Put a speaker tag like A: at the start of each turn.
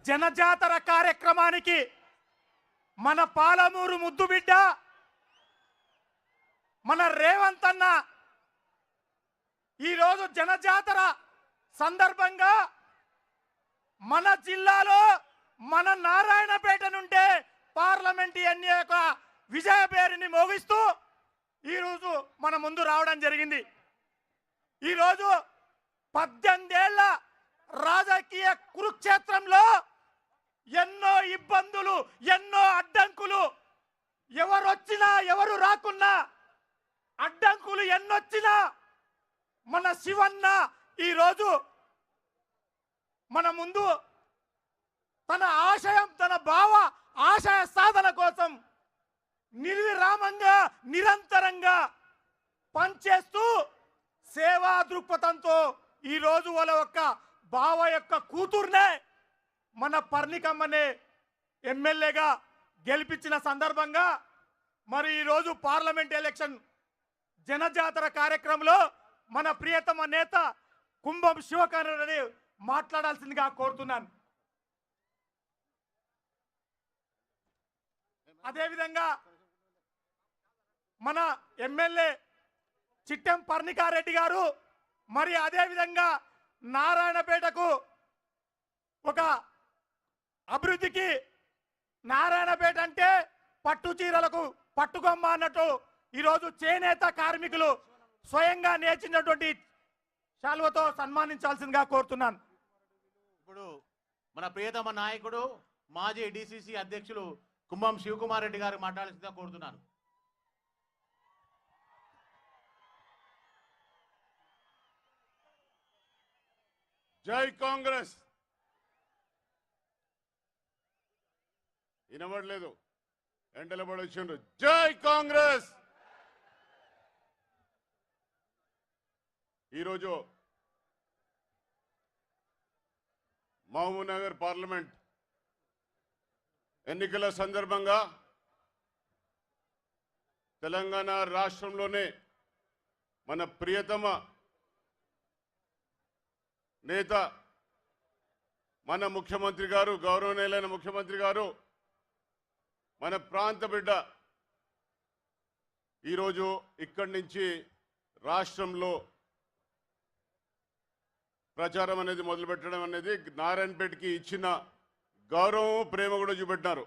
A: జనజాతర కార్యక్రమానికి మన పాలమూరు ముద్దుబిడ్డ మన రేవంత్ అన్న ఈరోజు జనజాతర సందర్భంగా మన జిల్లాలో మన నారాయణపేట నుండే పార్లమెంట్ ఎన్నిక విజయ పేరుని మోగిస్తూ ఈరోజు మన ముందు రావడం జరిగింది. ఈరోజు 18 ఏళ్ల రాజకీయ కురుక్షేత్రంలో ఎన్నో ఇబ్బందులు, ఎన్నో అడ్డంకులు, ఎవరు వచ్చినా ఎవరు రాకున్నా అడ్డంకులు ఎన్నొచ్చినా మన శివన్న ఈరోజు మన ముందు తన ఆశయం, తన భావ ఆశయ సాధన కోసం నిర్విరామంగా నిరంతరంగా పనిచేస్తూ సేవా దృక్పథంతో ఈరోజు వాళ్ళ యొక్క బావ యొక్క కూతుర్నే మన పర్ణికమ్మనే ఎమ్మెల్యేగా గెలిపించిన సందర్భంగా మరి ఈరోజు పార్లమెంట్ ఎలక్షన్ జనజాతర కార్యక్రమంలో మన ప్రియతమ నేత కుంభం శివకరణని మాట్లాడాల్సిందిగా కోరుతున్నాను. అదేవిధంగా మన ఎమ్మెల్యే చిట్టెం పర్ణికారెడ్డి గారు మరి అదేవిధంగా నారాయణపేటకు ఒక అభివృద్ధికి, నారాయణపేట అంటే పట్టు చీరలకు పట్టుకొమ్మ అన్నట్టు ఈరోజు చేనేత కార్మికులు స్వయంగా నేర్చినటువంటి శాలువతో సన్మానించాల్సిందిగా కోరుతున్నాను.
B: ఇప్పుడు మన ప్రియతమ నాయకుడు మాజీ డిసిసి అధ్యక్షులు కుంభం శివకుమార్ రెడ్డి గారు మాట్లాడాల్సిందిగా కోరుతున్నాను.
C: జై కాంగ్రెస్. వినబడలేదు, ఎండల పడి వచ్చిండ్రు. జై కాంగ్రెస్. ఈరోజు మహబూబ్ నగర్ పార్లమెంట్ ఎన్నికల సందర్భంగా తెలంగాణ రాష్ట్రంలోనే మన ప్రియతమ నేత మన ముఖ్యమంత్రి గారు, గౌరవనీయులైన ముఖ్యమంత్రి గారు, మన ప్రాంత బిడ్డ ఈరోజు ఇక్కడి నుంచి రాష్ట్రంలో ప్రచారం అనేది మొదలుపెట్టడం అనేది నారాయణపేటకి ఇచ్చిన గౌరవం, ప్రేమ కూడా చూపెట్టినారు.